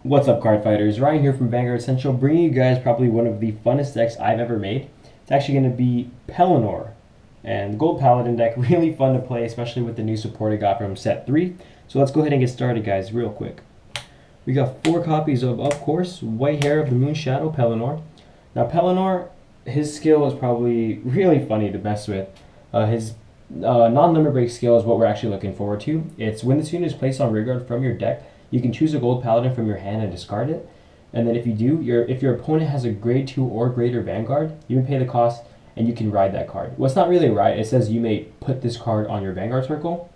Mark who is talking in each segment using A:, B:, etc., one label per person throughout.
A: What's up, Cardfighters? Ryan here from Vanguard Central, bringing you guys probably one of the funnest decks I've ever made. It's actually going to be Pellinore, and the Gold Paladin deck, really fun to play, especially with the new support I got from set 3. So let's go ahead and get started, guys, real quick. We got 4 copies of course, White Hair of the Moon Shadow Pellinore. Now, Pellinore, his skill is probably really funny to mess with. His non-limit break skill is what we're actually looking forward to. It's when this unit is placed on rearguard from your deck, you can choose a Gold Paladin from your hand and discard it. And then if you do, if your opponent has a grade 2 or greater Vanguard, you can pay the cost and you can ride that card. Well, it's not really a ride. It says you may put this card on your Vanguard circle.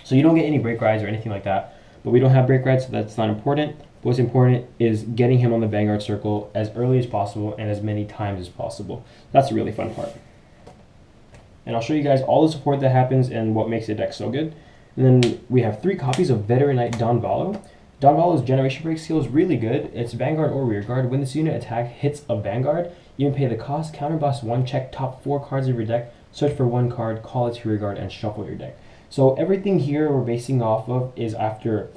A: So you don't get any break rides or anything like that. But we don't have break rides, so that's not important. But what's important is getting him on the Vanguard circle as early as possible and as many times as possible. That's a really fun part. And I'll show you guys all the support that happens and what makes the deck so good. And then we have 3 copies of Veteran Knight Don Vallo. Don Vallo's Generation Break skill is really good. It's Vanguard or Rearguard. When this unit attack hits a Vanguard, you can pay the cost, counterboss 1, check top 4 cards of your deck, search for 1 card, call it to Rearguard, and shuffle your deck. So everything here we're basing off of is after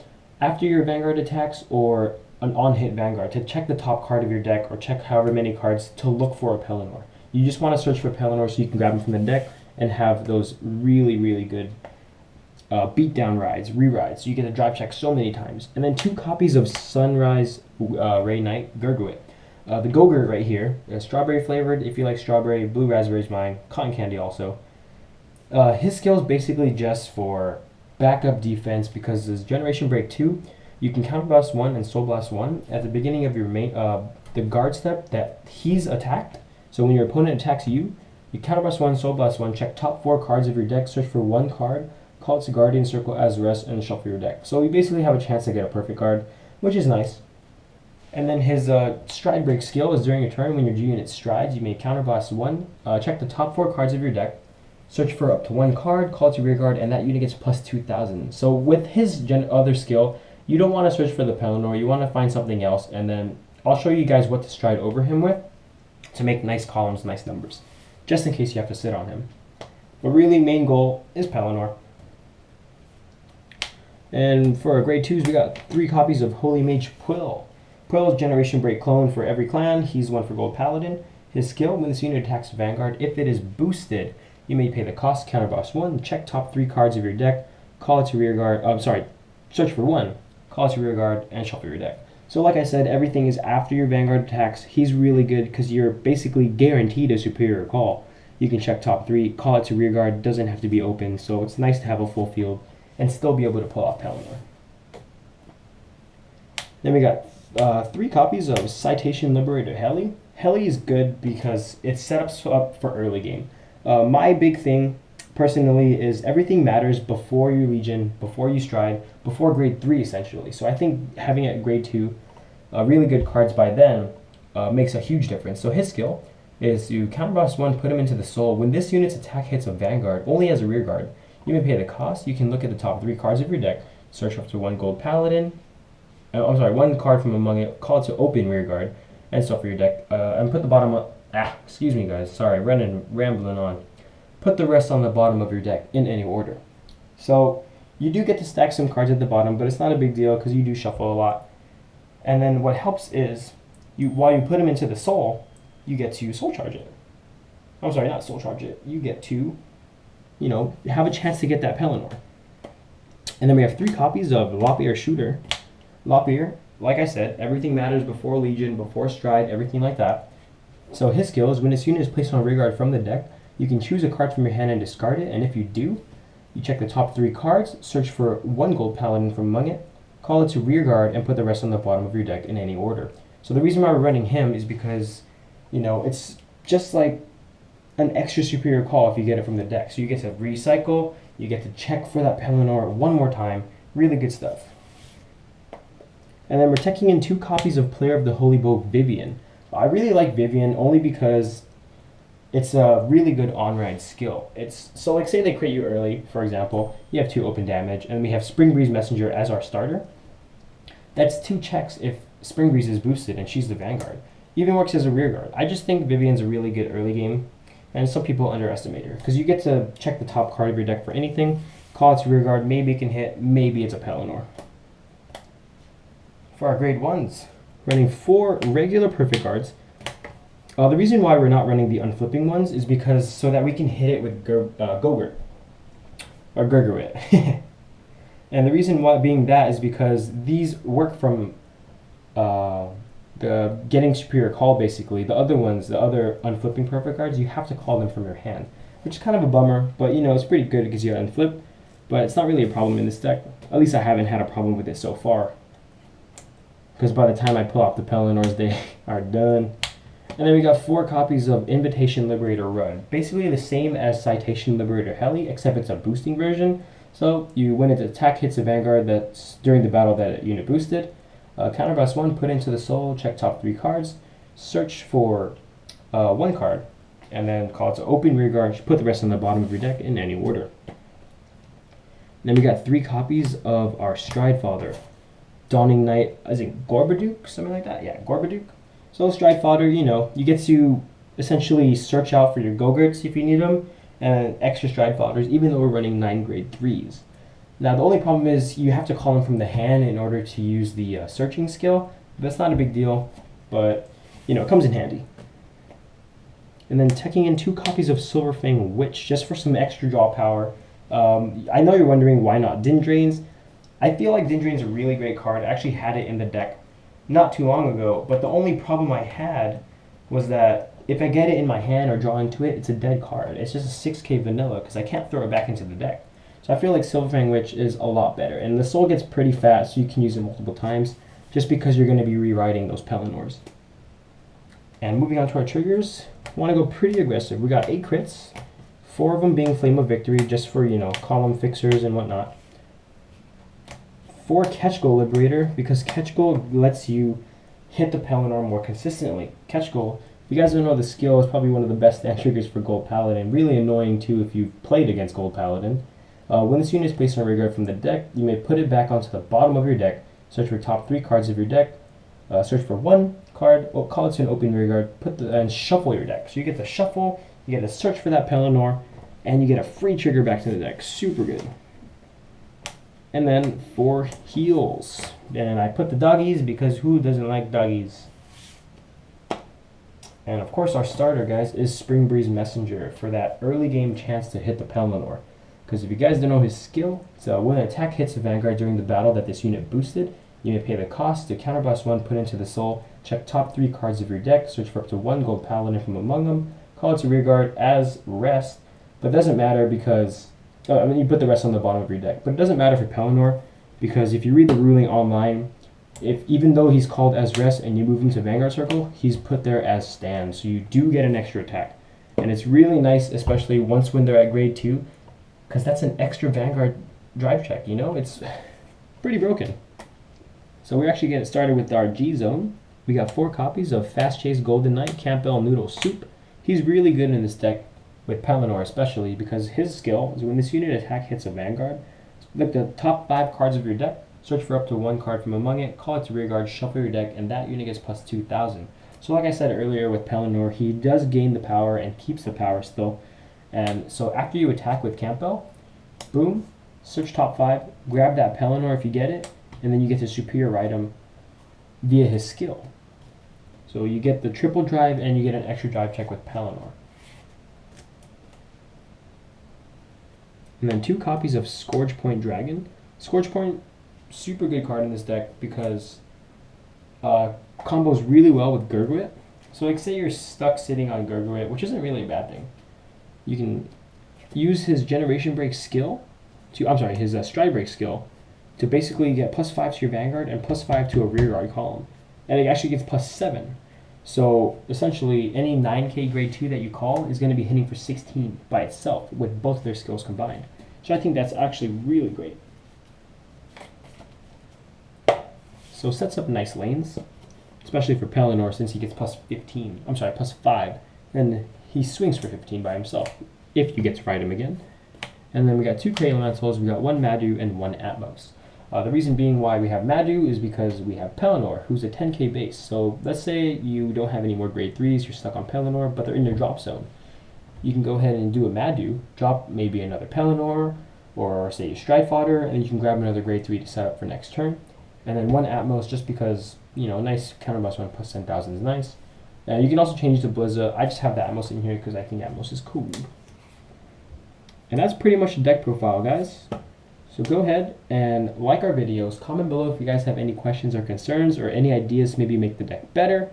A: your Vanguard attacks or an on-hit Vanguard, to check the top card of your deck or check however many cards to look for a Pellinore. You just want to search for Pellinore so you can grab them from the deck and have those really, really good beatdown rides, re-rides, so you get to drive check so many times. And then 2 copies of Sunrise Ray Knight Gurguit. The Go-Gurt right here, strawberry flavored, if you like strawberry, blue raspberry is mine, cotton candy also. His skill is basically just for backup defense because his Generation Break 2, you can counterblast 1 and soul blast 1 at the beginning of your main, the guard step that he's attacked. So when your opponent attacks you, you counterblast 1, soul blast 1, check top 4 cards of your deck, search for 1 card, call it to Guardian Circle as rest, and shuffle your deck. So you basically have a chance to get a perfect card, which is nice. And then his Stride Break skill is during your turn, when your G unit strides, you may counterblast 1, check the top 4 cards of your deck, search for up to 1 card, call it to rearguard, and that unit gets plus 2,000. So with his other skill, you don't want to search for the Pellinore, you want to find something else, and then I'll show you guys what to stride over him with to make nice columns, nice numbers, just in case you have to sit on him. But really, main goal is Pellinore. And for our grade 2s, we got 3 copies of Holy Mage Quill. Quill's Generation Break clone for every clan. He's 1 for Gold Paladin. His skill, when this unit attacks Vanguard, if it is boosted, you may pay the cost, counterboss 1, check top 3 cards of your deck, call it to rearguard, search for 1, call it to rearguard, and shuffle your deck. So like I said, everything is after your Vanguard attacks. He's really good because you're basically guaranteed a superior call. You can check top 3, call it to rearguard, doesn't have to be open, so it's nice to have a full field and still be able to pull off Pellinore. Then we got 3 copies of Citation Liberator Heli. Heli is good because it sets up for early game. My big thing, personally, is everything matters before your Legion, before you Stride, before grade 3, essentially. So I think having it at grade 2, really good cards by then, makes a huge difference. So his skill is you counterboss 1, put him into the soul. When this unit's attack hits a Vanguard, only as a rearguard, you may pay the cost. You can look at the top 3 cards of your deck, search up to 1 Gold Paladin, 1 card from among it, call it to open rearguard, and stuff for your deck, and put the bottom up. Excuse me, guys. Sorry, rambling on. Put the rest on the bottom of your deck in any order. So you do get to stack some cards at the bottom, but it's not a big deal because you do shuffle a lot. And then what helps is, while you put them into the soul, you get to soul charge it. I'm sorry, not soul charge it. You get to, have a chance to get that Pellinore. And then we have 3 copies of Lop-Ear Shooter. Lop-Ear, like I said, everything matters before Legion, before Stride, everything like that. So his skill is when this unit is placed on rearguard from the deck, you can choose a card from your hand and discard it, and if you do, you check the top 3 cards, search for 1 Gold Paladin from among it, call it to rearguard, and put the rest on the bottom of your deck in any order. So the reason why we're running him is because, it's just like an extra superior call if you get it from the deck. So you get to recycle, you get to check for that Pellinore 1 more time, really good stuff. And then we're checking in 2 copies of Player of the Holy Bow Vivian. I really like Vivian only because it's a really good on-ride skill. So like say they crit you early, for example, you have 2 open damage, and we have Spring Breeze Messenger as our starter. That's 2 checks if Spring Breeze is boosted and she's the Vanguard. Even works as a rearguard. I just think Vivian's a really good early game, and some people underestimate her because you get to check the top card of your deck for anything, call it to rearguard, maybe it can hit, maybe it's a Pellinore. For our grade 1s, running 4 regular perfect cards. The reason why we're not running the unflipping ones is because so that we can hit it with Gogurt. Or Gurgurwit. And the reason why being that is because these work from the getting superior call basically. The other ones, the other unflipping perfect cards, you have to call them from your hand. Which is kind of a bummer, but you know, it's pretty good because you unflip. But it's not really a problem in this deck. At least I haven't had a problem with it so far. Because by the time I pull off the Pellinores, they are done. And then we got 4 copies of Invitation Liberator Run. Basically the same as Citation Liberator Heli, except it's a boosting version. So you when it attack hits a Vanguard that's during the battle that unit boosted. Counterblast 1, put into the soul, check top 3 cards, search for 1 card, and then call it to open rearguard, put the rest on the bottom of your deck in any order. Then we got 3 copies of our Stride Father. Dawning Knight, is it Gorbaduke? Something like that? Yeah, Gorbaduke. So Stride Father, you know, you get to essentially search out for your Gogurts if you need them, and extra Stride Fathers, even though we're running 9 grade 3s. Now the only problem is you have to call them from the hand in order to use the searching skill. That's not a big deal, but you know, it comes in handy. And then teching in 2 copies of Silverfang Witch, just for some extra draw power. I know you're wondering why not Dindrains. I feel like Dindrain's a really great card. I actually had it in the deck not too long ago, but the only problem I had was that if I get it in my hand or draw into it, it's a dead card. It's just a 6k vanilla because I can't throw it back into the deck. So I feel like Silverfang Witch is a lot better. And the soul gets pretty fast, so you can use it multiple times just because you're going to be rewriting those Pellinores. And moving on to our triggers, I want to go pretty aggressive. We got 8 crits. 4 of them being Flame of Victory, just for, you know, column fixers and whatnot. 4 Catch Goal Liberator, because Catch Goal lets you hit the Pellinore more consistently. Catch Goal, if you guys don't know the skill, is probably one of the best stand triggers for Gold Paladin. Really annoying too if you've played against Gold Paladin. When this unit is placed on rearguard from the deck, you may put it back onto the bottom of your deck, search for top 3 cards of your deck, search for 1 card, call it to an open rearguard, and shuffle your deck. So you get to shuffle, you get to search for that Pellinore, and you get a free trigger back to the deck. Super good. And then 4 heals. And I put the doggies because who doesn't like doggies? And of course our starter, guys, is Spring Breeze Messenger for that early game chance to hit the Pellinore. Because if you guys don't know his skill, so when an attack hits a Vanguard during the battle that this unit boosted, you may pay the cost to counterblast 1, put into the soul, check top 3 cards of your deck, search for up to 1 Gold Paladin from among them, call it to rearguard as rest, but it doesn't matter because, you put the rest on the bottom of your deck, but it doesn't matter for Pellinore, because if you read the ruling online, even though he's called as rest and you move him to Vanguard Circle, he's put there as stand, so you do get an extra attack. And it's really nice, especially once when they're at grade 2, because that's an extra Vanguard drive check, you know? It's pretty broken. So we're actually getting started with our G-Zone. We got 4 copies of Fast Chase Golden Knight, Campbell Noodle Soup. He's really good in this deck, with Pellinore especially, because his skill is when this unit attack hits a Vanguard, look the top 5 cards of your deck, search for up to 1 card from among it, call it to rearguard, shuffle your deck, and that unit gets plus 2,000. So like I said earlier with Pellinore, he does gain the power and keeps the power still. And so after you attack with Campbell, boom, search top 5, grab that Pellinore if you get it, and then you get to superior item via his skill. So you get the triple drive and you get an extra drive check with Pellinore. And then 2 copies of Scourge Point Dragon. Scourge Point, super good card in this deck because combos really well with Gurgurwit. So like say you're stuck sitting on Gurgurwit, which isn't really a bad thing. You can use his Generation Break skill his Stride Break skill to basically get plus 5 to your Vanguard and plus 5 to a rearguard column. And it actually gets plus 7. So essentially any 9k grade 2 that you call is going to be hitting for 16 by itself with both of their skills combined. So I think that's actually really great. So sets up nice lanes, especially for Pellinore since he gets plus 5. And he swings for 15 by himself if you get to ride him again. And then we got 2 K Elementals, we got 1 Madu and 1 Atmos. The reason being why we have Madu is because we have Pellinore, who's a 10k base. So let's say you don't have any more grade 3s, you're stuck on Pellinore, but they're in your drop zone. You can go ahead and do a Madu, drop maybe another Pellinore, or say a Stride Fodder, and you can grab another grade 3 to set up for next turn. And then 1 Atmos just because, you know, a nice counterblast one plus 10,000 is nice. You can also change to Blizza. I just have the Atmos in here because I think Atmos is cool. And that's pretty much the deck profile, guys. So go ahead and like our videos. Comment below if you guys have any questions or concerns or any ideas to maybe make the deck better.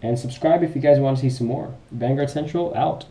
A: And subscribe if you guys want to see some more. Vanguard Central out.